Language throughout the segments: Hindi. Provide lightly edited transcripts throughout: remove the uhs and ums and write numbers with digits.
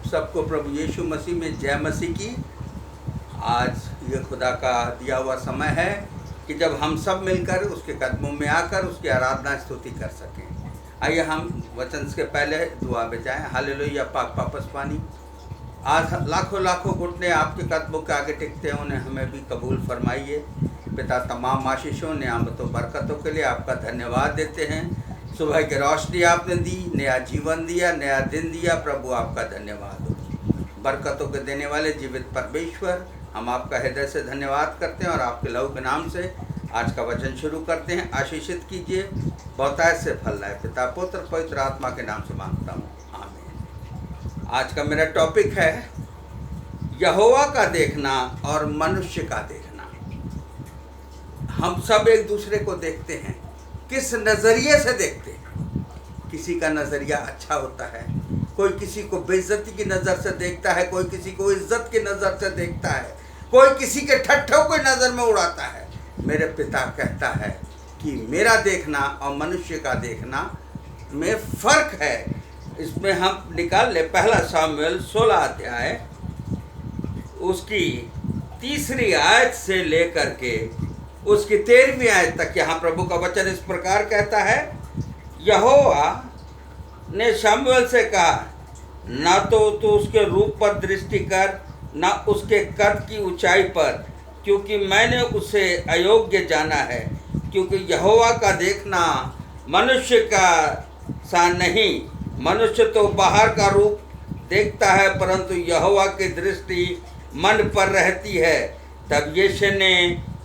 सबको प्रभु यीशु मसीह में जय मसीह की। आज ये खुदा का दिया हुआ समय है कि जब हम सब मिलकर उसके कदमों में आकर उसकी आराधना स्तुति कर सकें। आइए हम वचन के पहले दुआ में जाएं। हालेलुया। पाक पापस पानी, आज लाखों लाखों घुटने आपके कदमों के आगे टिकते हैं, उन्हें हमें भी कबूल फरमाइए। पिता, तमाम आशीषों नियामतों बरकतों के लिए आपका धन्यवाद देते हैं। सुबह की रोशनी आपने दी, नया जीवन दिया, नया दिन दिया। प्रभु आपका धन्यवाद हो। बरकतों के देने वाले जीवित परमेश्वर, हम आपका हृदय से धन्यवाद करते हैं और आपके लहू के नाम से आज का वचन शुरू करते हैं। आशीषित कीजिए, बहुतायत से फल लाए। पिता, पुत्र, पवित्र आत्मा के नाम से मांगता हूँ, आमीन। आज का मेरा टॉपिक है यहोवा का देखना और मनुष्य का देखना। हम सब एक दूसरे को देखते हैं, किस नज़रिए से देखते हैं। किसी का नज़रिया अच्छा होता है, कोई किसी को बेइज्जती की नज़र से देखता है, कोई किसी को इज्जत की नज़र से देखता है, कोई किसी के ठट्ठों को नज़र में उड़ाता है। मेरे पिता कहता है कि मेरा देखना और मनुष्य का देखना में फ़र्क है। इसमें हम निकाल ले पहला शामुएल 16 अध्याय उसकी 3री आयत से लेकर के उसकी 13वीं आयत तक। यहाँ प्रभु का वचन इस प्रकार कहता है, यहोवा ने शामुएल से कहा, ना तो तू उसके रूप पर दृष्टि कर, ना उसके कद की ऊंचाई पर, क्योंकि मैंने उसे अयोग्य जाना है। क्योंकि यहोवा का देखना मनुष्य का सा नहीं। मनुष्य तो बाहर का रूप देखता है, परंतु यहोवा की दृष्टि मन पर रहती है। तब यिशै ने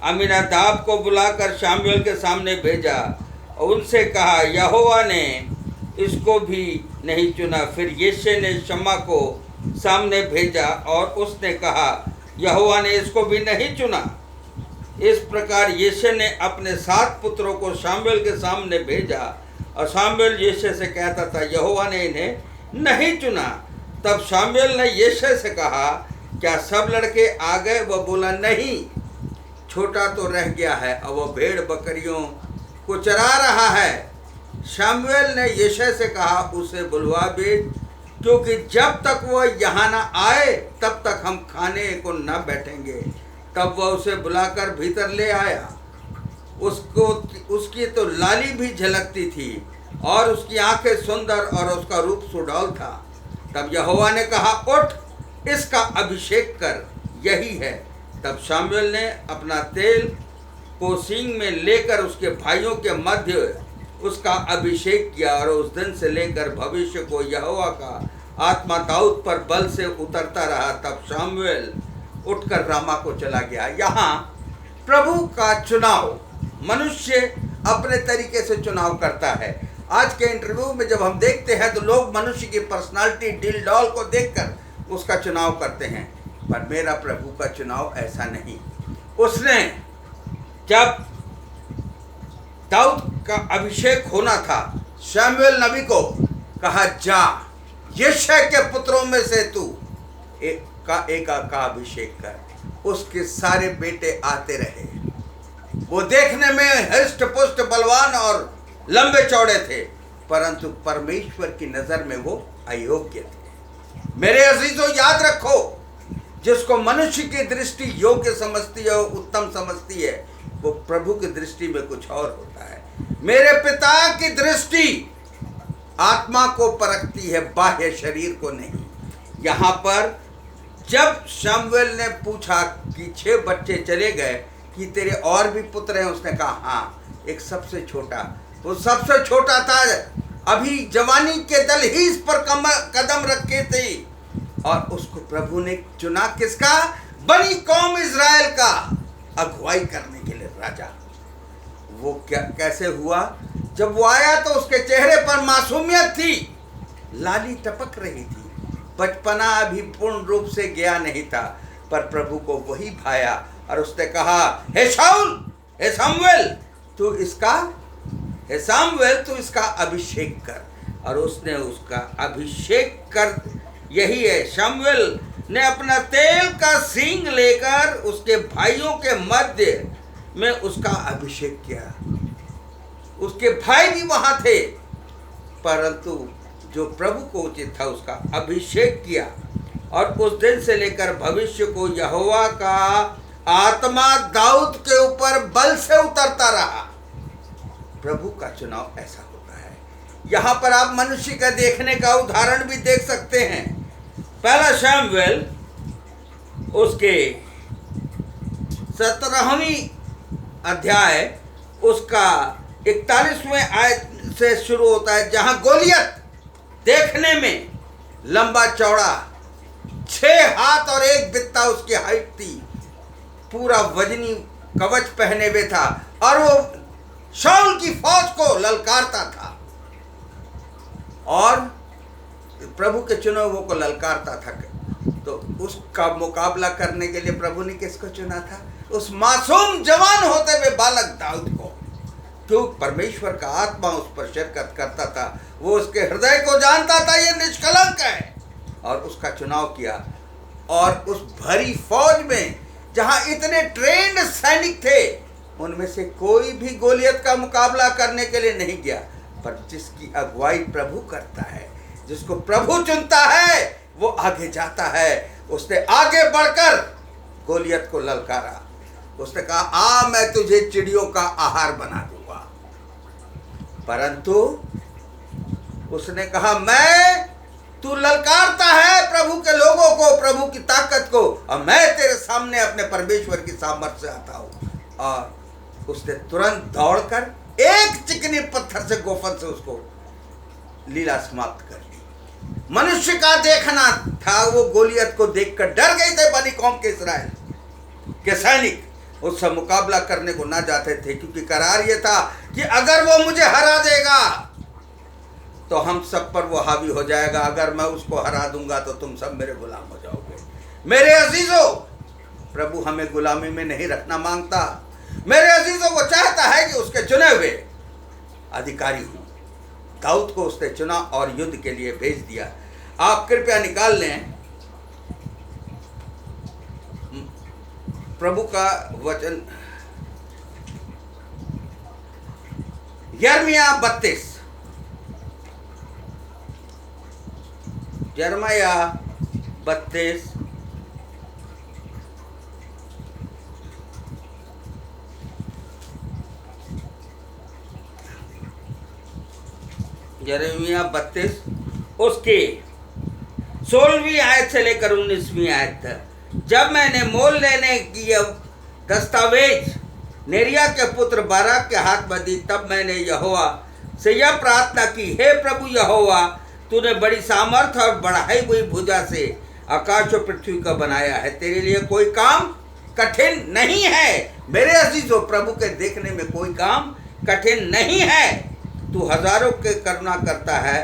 अम्मीनादाब को बुलाकर शामुएल के सामने भेजा और उनसे कहा, यहोवा ने इसको भी नहीं चुना। फिर यिशै ने शम्मा को सामने भेजा और उसने कहा, यहोवा ने इसको भी नहीं चुना। इस प्रकार यिशै ने अपने 7 पुत्रों को शामुएल के सामने भेजा और शामुएल यिशै से कहता था, यहोवा ने इन्हें नहीं चुना। तब शामुएल ने यिशै से कहा, क्या सब लड़के आ गए? वह बोला, नहीं, छोटा तो रह गया है और वह भेड़ बकरियों को चरा रहा है। शामुएल ने यिशै से कहा, उसे बुलवा भेज, क्योंकि जब तक वह यहाँ न आए तब तक हम खाने को न बैठेंगे। तब वह उसे बुलाकर भीतर ले आया। उसकी तो लाली भी झलकती थी और उसकी आंखें सुंदर और उसका रूप सुडौल था। तब यहोवा ने कहा, उठ, इसका अभिषेक कर, यही है। तब शामुएल ने अपना तेल को सींग में लेकर उसके भाइयों के मध्य उसका अभिषेक किया और उस दिन से लेकर भविष्य को यहोवा का आत्मा दाऊद पर बल से उतरता रहा। तब शामुएल उठकर रामा को चला गया। यहाँ प्रभु का चुनाव, मनुष्य अपने तरीके से चुनाव करता है। आज के इंटरव्यू में जब हम देखते हैं तो लोग मनुष्य की पर्सनालिटी, दिल डॉल को देखकर उसका चुनाव करते हैं, पर मेरा प्रभु का चुनाव ऐसा नहीं। उसने जब दाऊद का अभिषेक होना था, शामुएल नबी को कहा, जा यिशै के पुत्रों में से तू एक का अभिषेक कर। उसके सारे बेटे आते रहे। वो देखने में हृष्ट पुष्ट, बलवान और लंबे चौड़े थे, परंतु परमेश्वर की नजर में वो अयोग्य थे। मेरे अजीजों, याद रखो, जिसको मनुष्य की दृष्टि योग्य समझती है, उत्तम समझती है, वो प्रभु की दृष्टि में कुछ और होता है। मेरे पिता की दृष्टि आत्मा को परखती है, बाह्य शरीर को नहीं। यहाँ पर जब शामुएल ने पूछा कि 6 बच्चे चले गए, कि तेरे और भी पुत्र हैं? उसने कहा, हाँ, एक सबसे छोटा। वो सबसे छोटा था, अभी जवानी के दल ही इस पर कदम रखे थे और उसको प्रभु ने चुना। किसका? बनी कौम इज़राइल का अगुवाई करने के लिए राजा। वो क्या कैसे हुआ? जब वो आया तो उसके चेहरे पर मासूमियत थी, लाली टपक रही थी, बचपना अभी पूर्ण रूप से गया नहीं था, पर प्रभु को वही भाया और उसने कहा, हे शाऊल, हे सामुएल, तू इसका अभिषेक कर। और उसने उसका अभिषेक कर, यही है। शामुएल ने अपना तेल का सींग लेकर उसके भाइयों के मध्य में उसका अभिषेक किया। उसके भाई भी वहां थे, परंतु जो प्रभु को उचित था उसका अभिषेक किया। और उस दिन से लेकर भविष्य को यहोवा का आत्मा दाऊद के ऊपर बल से उतरता रहा। प्रभु का चुनाव ऐसा होता है। यहाँ पर आप मनुष्य का देखने का उदाहरण भी देख सकते हैं। पहला शमूएल उसके 17वीं अध्याय उसका 41वें आयत से शुरू होता है, जहां गोलियत देखने में लंबा चौड़ा 6 हाथ और 1 बित्ता उसकी हाइट थी, पूरा वजनी कवच पहने हुए था और वो शाऊल की फौज को ललकारता था और प्रभु के चुने हुओं को ललकारता था। तो उसका मुकाबला करने के लिए प्रभु ने किसको चुना था? उस मासूम जवान होते हुए बालक दाऊद को। क्यों? परमेश्वर का आत्मा उस पर शिरकत करता था, वो उसके हृदय को जानता था, ये निष्कलंक है, और उसका चुनाव किया। और उस भरी फौज में जहां इतने ट्रेंड सैनिक थे, उनमें से कोई भी गोलियत का मुकाबला करने के लिए नहीं गया। पर जिसकी अगुवाई प्रभु करता है, जिसको प्रभु चुनता है, वो आगे जाता है। उसने आगे बढ़कर गोलियत को ललकारा। उसने कहा, आ मैं तुझे चिड़ियों का आहार बना दूंगा। परंतु उसने कहा, तू ललकारता है प्रभु के लोगों को, प्रभु की ताकत को, और मैं तेरे सामने अपने परमेश्वर की सामर्थ्य से आता हूं। और उसने तुरंत दौड़कर एक चिकनी पत्थर से गोफन से उसको लीला समाप्त कर दी। मनुष्य का देखना था, वो गोलियत को देखकर डर गए थे। बनी कौम के इस्राएल के सैनिक उससे मुकाबला करने को ना जाते थे, क्योंकि करार ये था कि अगर वो मुझे हरा देगा तो हम सब पर वो हावी हो जाएगा, अगर मैं उसको हरा दूंगा तो तुम सब मेरे गुलाम हो जाओगे। मेरे अजीजों, प्रभु हमें गुलामी में नहीं रखना मांगता। मेरे अजीजों, वो चाहता है कि उसके चुने हुए अधिकारी हों। दाऊद को उसने चुना और युद्ध के लिए भेज दिया। आप कृपया निकाल लें प्रभु का वचन, यिर्मयाह 32, यिर्मयाह 32 यिर्मयाह 32 उसके 16वीं आयत से लेकर 19वीं आयत तक। जब मैंने मोल लेने की दस्तावेज नेरिया के पुत्र बाराक के हाथ में दी, तब मैंने यहोवा से यह प्रार्थना की, हे प्रभु यहोवा, तूने बड़ी सामर्थ और बढ़ाई हुई भुजा से आकाश और पृथ्वी को बनाया है। तेरे लिए कोई काम कठिन नहीं है। मेरे अजीजों, प्रभु के देखने में कोई काम कठिन नहीं है। तू हजारों के करुणा करता है,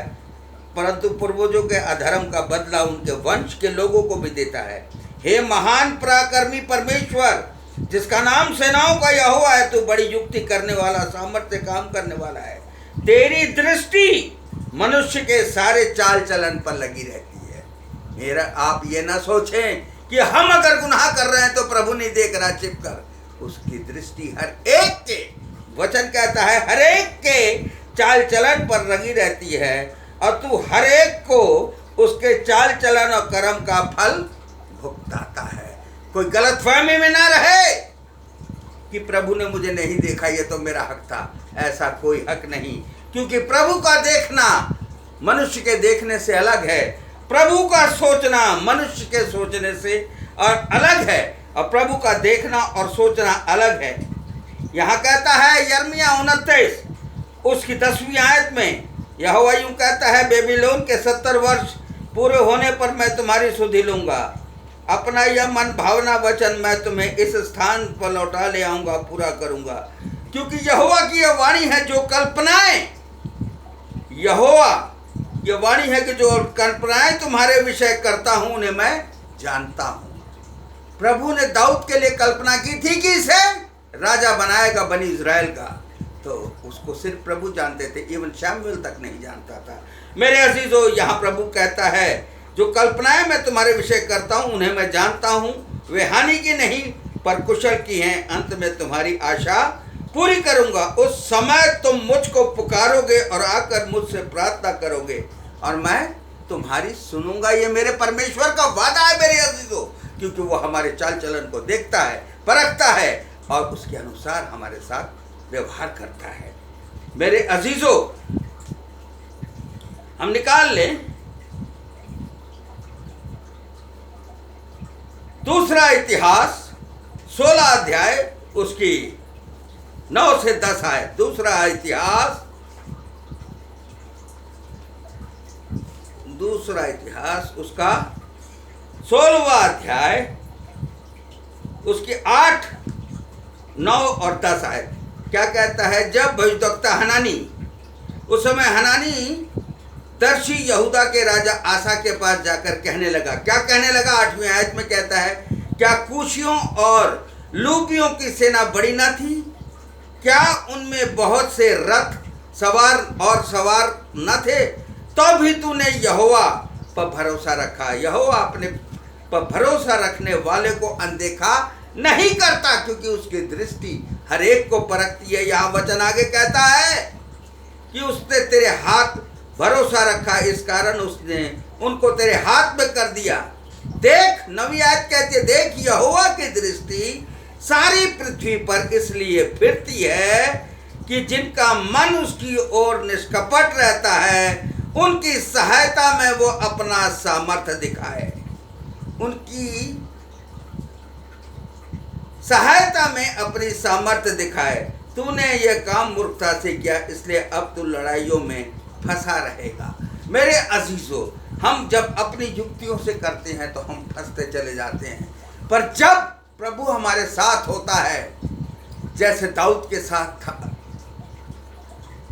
परंतु पूर्वजों के अधर्म का बदला उनके वंश के लोगों को भी देता है। हे महान पराक्रमी परमेश्वर, जिसका नाम सेनाओं का यहोवा है, तू बड़ी युक्ति करने वाला, सामर्थ्य काम करने वाला है। तेरी दृष्टि मनुष्य के सारे चाल चलन पर लगी रहती है। मेरा आप ये ना सोचें कि हम अगर गुनाह कर रहे हैं तो प्रभु नहीं देख रहा छिप कर। उसकी दृष्टि हर एक के, वचन कहता है, हर एक के चाल चलन पर लगी रहती है, और तू हर एक को उसके चाल चलन और कर्म का फल भुगताता है। कोई गलतफहमी में ना रहे कि प्रभु ने मुझे नहीं देखा, ये तो मेरा हक था। ऐसा कोई हक नहीं, क्योंकि प्रभु का देखना मनुष्य के देखने से अलग है। प्रभु का सोचना मनुष्य के सोचने से और अलग है, और प्रभु का देखना और सोचना अलग है। यहाँ कहता है यिर्मयाह 29 उसकी 10वीं आयत में, यहोवा यूं कहता है, बेबीलोन के 70 वर्ष पूरे होने पर मैं तुम्हारी सुधि लूंगा। अपना यह मन भावना वचन मैं तुम्हें इस स्थान पर लौटा ले आऊंगा, पूरा करूंगा। क्योंकि यहोवा की यह वाणी है, जो कल्पनाएं, यहोवा यह वाणी है कि जो कल्पनाएं तुम्हारे विषय करता हूं, उन्हें मैं जानता हूं। प्रभु ने दाऊद के लिए कल्पना की थी कि इसे राजा बनाएगा बनी इज़राइल का, तो उसको सिर्फ प्रभु जानते थे, इवन शमूएल तक नहीं जानता था। मेरे अजीजों, यहाँ प्रभु कहता है, जो कल्पनाएं मैं तुम्हारे विषय करता हूँ, उन्हें मैं जानता हूँ। वे हानि की नहीं पर कुशल की हैं। अंत में तुम्हारी आशा पूरी करूँगा। उस समय तुम मुझको पुकारोगे और आकर मुझसे प्रार्थना करोगे, और मैं तुम्हारी सुनूंगा। ये मेरे परमेश्वर का वादा है मेरे अजीजों, क्योंकि वो हमारे चाल चलन को देखता है, परखता है और उसके अनुसार हमारे साथ व्यवहार करता है। मेरे अजीजों, हम निकाल लें दूसरा इतिहास 16 अध्याय उसकी 9 से 10 आए। दूसरा इतिहास उसका 16वां अध्याय उसकी 8, 9 और 10 आए। क्या कहता है? जब भविष्यद्वक्ता हनानी, उस समय हनानी दर्शी यहूदा के राजा आसा के पास जाकर कहने लगा। क्या कहने लगा? 8वीं आयत में कहता है, क्या कूशियों और लूबियों की सेना बड़ी न थी? क्या उनमें बहुत से रथ सवार न थे? तो भी तूने यहोवा पर भरोसा रखा। यहोवा अपने पर भरोसा रखने वाले को अनदेखा नहीं करता, क्योंकि उसकी दृष्टि हर एक को परखती है। यहाँ वचन आगे कहता है कि उसने तेरे हाथ भरोसा रखा, इस कारण उसने उनको तेरे हाथ में कर दिया। देख, 9वीं आयत कहती है, देख यहोवा की दृष्टि सारी पृथ्वी पर इसलिए फिरती है कि जिनका मन उसकी ओर निष्कपट रहता है, उनकी सहायता में वो अपना सामर्थ्य दिखाए। उनकी सहायता में अपनी सामर्थ्य दिखाए। तूने यह काम मूर्खता से किया, इसलिए अब तू लड़ाइयों में फंसा रहेगा। मेरे अजीजों, हम जब अपनी युक्तियों से करते हैं तो हम फंसते चले जाते हैं, पर जब प्रभु हमारे साथ होता है, जैसे दाऊद के साथ था,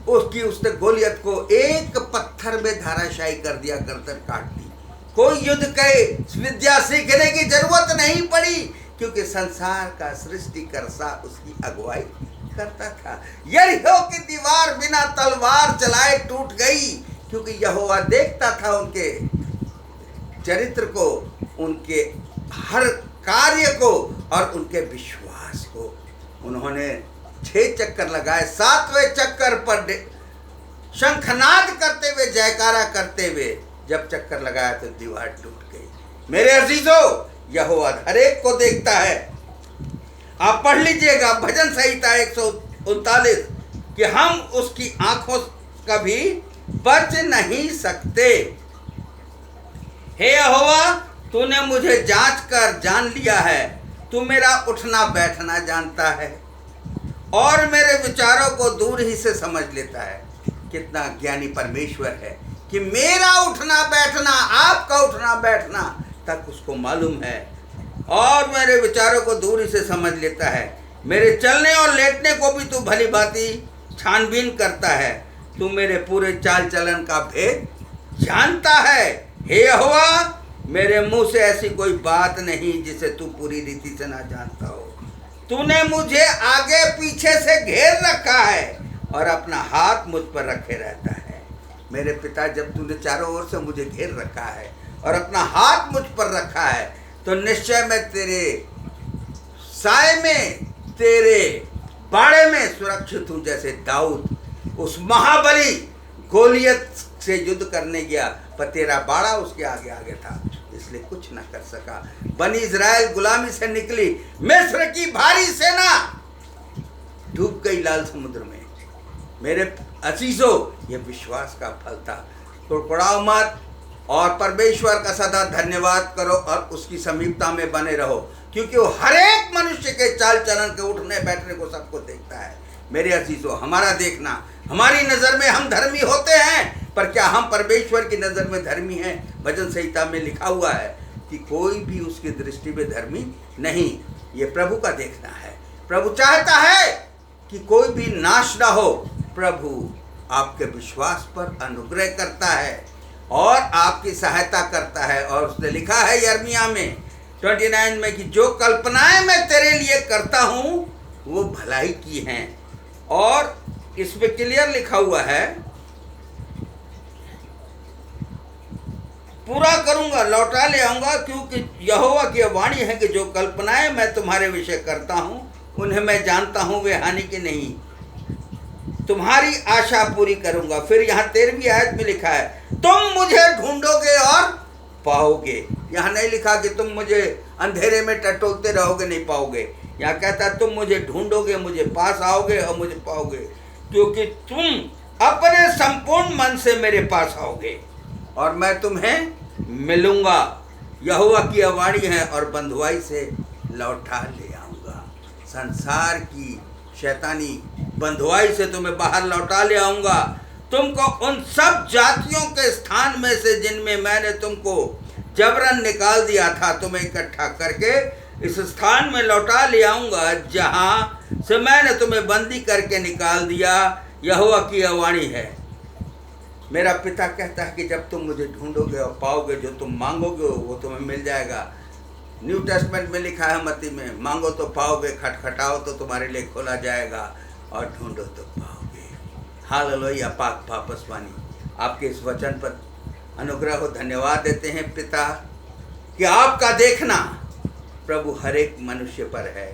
उसने गोलियत को एक पत्थर में धाराशायी कर दिया, गर्दन काट दी। कोई युद्ध के विद्या सीखने की जरूरत नहीं पड़ी, क्योंकि संसार का सृष्टिकर्ता उसकी अगुवाई करता था। यरीहो की दीवार बिना तलवार चलाए टूट गई, क्योंकि यहोवा देखता था उनके चरित्र को, उनके हर कार्य को और उनके विश्वास को। उन्होंने 6 चक्कर लगाए, 7वें चक्कर पर शंखनाद करते हुए, जयकारा करते हुए जब चक्कर लगाया तो दीवार टूट गई। मेरे अजीजों, यहोवा हर एक को देखता है। आप पढ़ लीजिएगा भजन संहिता 139 कि हम उसकी आंखों कभी बच नहीं सकते। हे यहोवा, तूने मुझे जांच कर जान लिया है। तू मेरा उठना बैठना जानता है और मेरे विचारों को दूर ही से समझ लेता है। कितना ज्ञानी परमेश्वर है कि मेरा उठना बैठना, आपका उठना बैठना तक उसको मालूम है और मेरे विचारों को दूर ही से समझ लेता है। मेरे चलने और लेटने को भी तू भली भांति छानबीन करता है। तू मेरे पूरे चाल चलन का भेद जानता है। हे यहोवा, मेरे मुंह से ऐसी कोई बात नहीं जिसे तू पूरी रीति से ना जानता हो। तूने मुझे आगे पीछे से घेर रखा है और अपना हाथ मुझ पर रखे रहता है। मेरे पिता, जब तूने चारों ओर से मुझे घेर रखा है और अपना हाथ मुझ पर रखा है, तो निश्चय मैं तेरे साए में, तेरे बाड़े में सुरक्षित हूँ। जैसे दाऊद उस महाबली गोलियत से युद्ध करने गया, पर तेरा बाड़ा उसके आगे आगे था, इसलिए कुछ न कर सका। बनी इज़राइल गुलामी से निकली, मिस्र की भारी सेना डूब गई लाल समुद्र में। मेरे अजीजों, ये विश्वास का फल था। कुड़कुड़ाओ मत और परमेश्वर का सदा धन्यवाद करो और उसकी समीपता में बने रहो, क्योंकि वो हर एक मनुष्य के चाल चलन के उठने बैठने को सबको देखता है। मेरे अजीजों, हमारा देखना, हमारी नज़र में हम धर्मी होते हैं, पर क्या हम परमेश्वर की नज़र में धर्मी हैं? भजन संहिता में लिखा हुआ है कि कोई भी उसकी दृष्टि में धर्मी नहीं। ये प्रभु का देखना है। प्रभु चाहता है कि कोई भी नाश ना हो। प्रभु आपके विश्वास पर अनुग्रह करता है और आपकी सहायता करता है। और उसने लिखा है यिर्मयाह में 29 में कि जो कल्पनाएं मैं तेरे लिए करता हूँ वो भलाई की हैं। और इसमें क्लियर लिखा हुआ है, पूरा करूंगा, लौटा ले आऊंगा, क्योंकि यहोवा की वाणी है कि जो कल्पनाएं मैं तुम्हारे विषय करता हूं उन्हें मैं जानता हूं, वे हानि की नहीं तुम्हारी आशा पूरी करूंगा। फिर यहाँ 13वीं आयत में लिखा है, तुम मुझे ढूंढोगे और पाओगे। यहाँ नहीं लिखा कि तुम मुझे अंधेरे में टटोलते रहोगे, नहीं पाओगे। यहाँ कहता है तुम मुझे ढूंढोगे, मुझे पास आओगे और मुझे पाओगे, क्योंकि तुम अपने संपूर्ण मन से मेरे पास आओगे और मैं तुम्हें मिलूंगा। यहोवा की वाणी है और बंधुआई से लौटा ले आऊंगा। संसार की शैतानी बंधुआई से तुम्हें बाहर लौटा ले आऊंगा। तुमको उन सब जातियों के स्थान में से जिनमें मैंने तुमको जबरन निकाल दिया था, तुम्हें इकट्ठा करके इस स्थान में लौटा ले आऊंगा जहां से मैंने तुम्हें बंदी करके निकाल दिया। यहोवा की वाणी है। मेरा पिता कहता है कि जब तुम मुझे ढूंढोगे और पाओगे, जो तुम मांगोगे वो तुम्हें मिल जाएगा। न्यू टेस्टमेंट में लिखा है मत्ती में, मांगो तो पाओगे, खटखटाओ तो तुम्हारे लिए खोला जाएगा और ढूंढो तो पाओगे। हालेलुया। पाक वापस वाणी आपके इस वचन पर अनुग्रह हो धन्यवाद देते हैं पिता कि आपका देखना प्रभु हर एक मनुष्य पर है।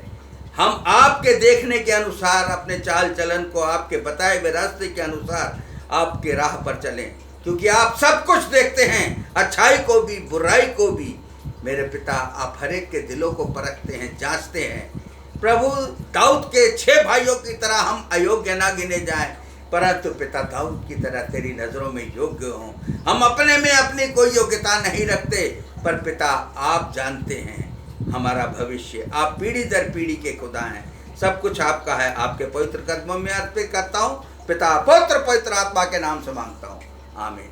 हम आपके देखने के अनुसार अपने चाल चलन को आपके बताए हुए रास्ते के अनुसार आपके राह पर चलें, क्योंकि आप सब कुछ देखते हैं, अच्छाई को भी बुराई को भी। मेरे पिता आप हर एक के दिलों को परखते हैं, जांचते हैं। प्रभु दाऊद के 6 भाइयों की तरह हम अयोग्य ना गिने जाएं, परंतु पिता दाऊद की तरह तेरी नज़रों में योग्य हों। हम अपने में अपनी कोई योग्यता नहीं रखते, पर पिता आप जानते हैं हमारा भविष्य। आप पीढ़ी दर पीढ़ी के खुदा हैं, सब कुछ आपका है। आपके पवित्र कदमों में अर्पित करता हूँ पिता, पुत्र, पवित्र आत्मा के नाम से मांगता हूँ, आमीन।